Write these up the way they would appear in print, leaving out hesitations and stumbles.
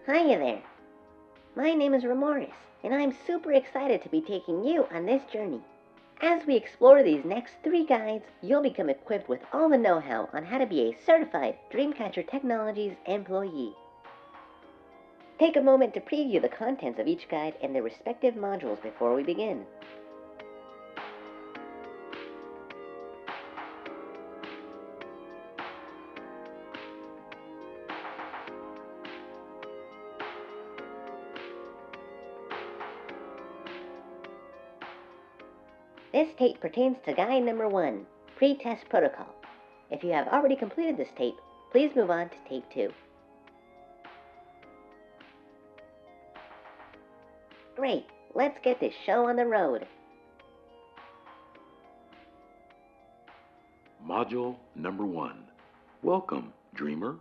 Hiya there. My name is Remoris, and I'm super excited to be taking you on this journey. As we explore these next 3 guides, you'll become equipped with all the know-how on how to be a certified DreamCatcher Technologies employee. Take a moment to preview the contents of each guide and their respective modules before we begin. This tape pertains to guide number 1, pre-test protocol. If you have already completed this tape, please move on to tape 2. Great, let's get this show on the road. Module number 1. Welcome, Dreamer.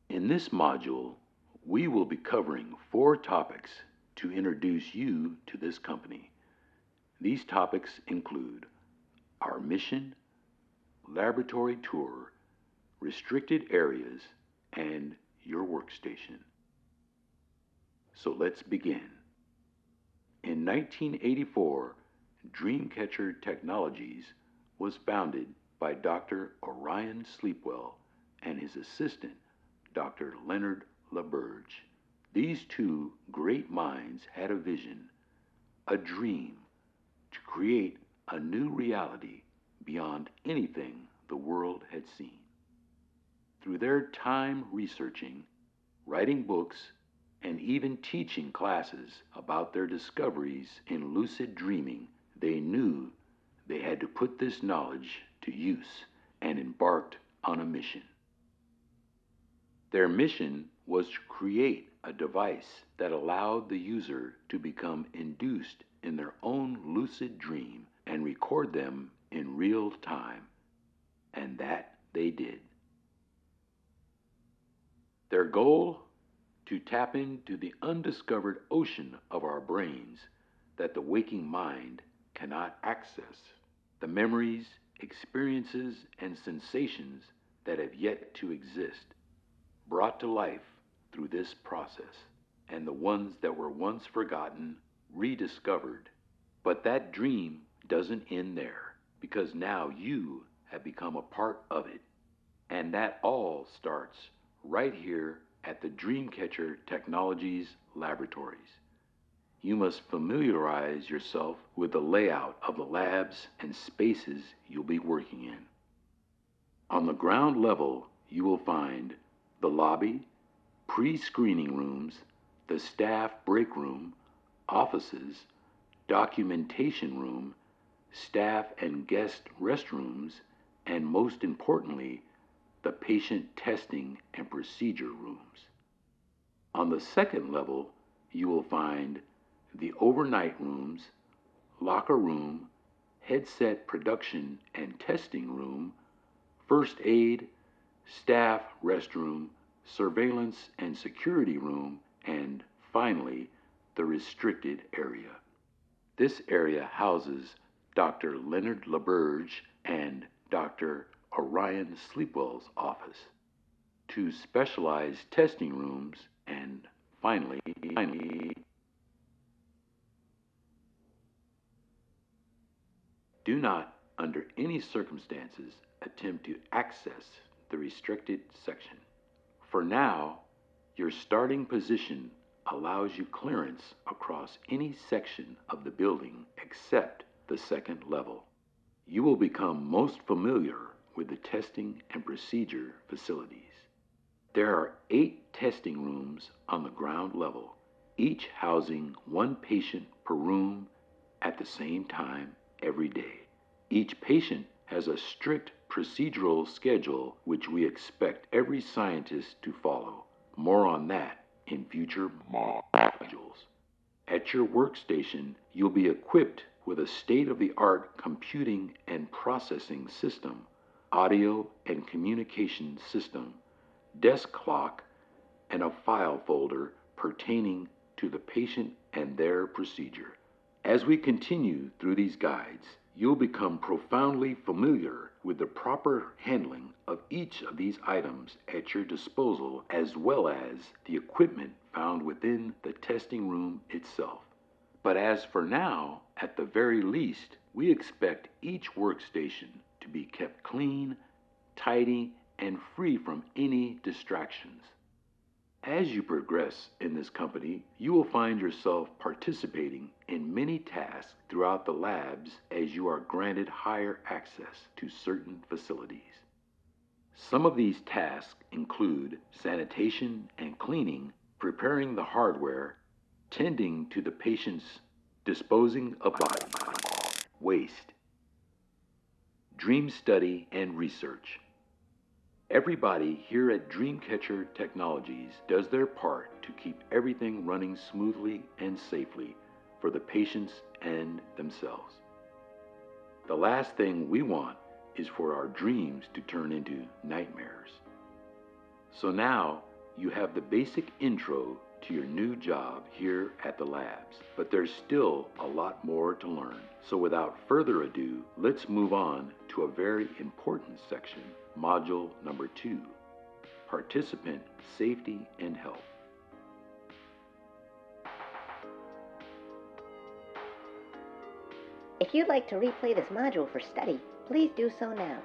In this module, we will be covering 4 topics to introduce you to this company. These topics include our mission, laboratory tour, restricted areas, and your workstation. So let's begin. In 1984, DreamCatcher Technologies was founded by Dr. Orion Sleepwell and his assistant, Dr. Leonard LaBerge. These 2 great minds had a vision, a dream, to create a new reality beyond anything the world had seen. Through their time researching, writing books, and even teaching classes about their discoveries in lucid dreaming, they knew they had to put this knowledge to use and embarked on a mission. Their mission was to create a device that allowed the user to become induced in their own lucid dream and record them in real time, and that they did. Their goal? To tap into the undiscovered ocean of our brains that the waking mind cannot access, the memories, experiences, and sensations that have yet to exist, brought to life through this process, and the ones that were once forgotten, rediscovered. But that dream doesn't end there, because now you have become a part of it. And that all starts right here at the DreamCatcher Technologies laboratories. You must familiarize yourself with the layout of the labs and spaces you'll be working in. On the ground level, you will find the lobby, pre-screening rooms, the staff break room, offices, documentation room, staff and guest restrooms, and most importantly, the patient testing and procedure rooms. On the second level, you will find the overnight rooms, locker room, headset production and testing room, first aid, staff restroom, surveillance and security room, and finally, the restricted area. This area houses Dr. Leonard LaBerge and Dr. Orion Sleepwell's office, 2 specialized testing rooms, and finally, do not, under any circumstances, attempt to access the restricted section. For now, your starting position allows you clearance across any section of the building except the second level. You will become most familiar with the testing and procedure facilities. There are 8 testing rooms on the ground level, each housing 1 patient per room at the same time every day. Each patient has a strict procedural schedule which we expect every scientist to follow. More on that in future modules. At your workstation, you'll be equipped with a state-of-the-art computing and processing system, audio and communication system, desk clock, and a file folder pertaining to the patient and their procedure. As we continue through these guides, you'll become profoundly familiar with the proper handling of each of these items at your disposal, as well as the equipment found within the testing room itself. But as for now, at the very least, we expect each workstation to be kept clean, tidy, and free from any distractions. As you progress in this company, you will find yourself participating in many tasks throughout the labs as you are granted higher access to certain facilities. Some of these tasks include sanitation and cleaning, preparing the hardware, tending to the patients, disposing of bodies, waste, dream study, and research. Everybody here at DreamCatcher Technologies does their part to keep everything running smoothly and safely for the patients and themselves. The last thing we want is for our dreams to turn into nightmares. So now you have the basic intro to your new job here at the labs, but there's still a lot more to learn. So without further ado, let's move on to a very important section, Module number 2, Participant Safety and Health. If you'd like to replay this module for study, please do so now.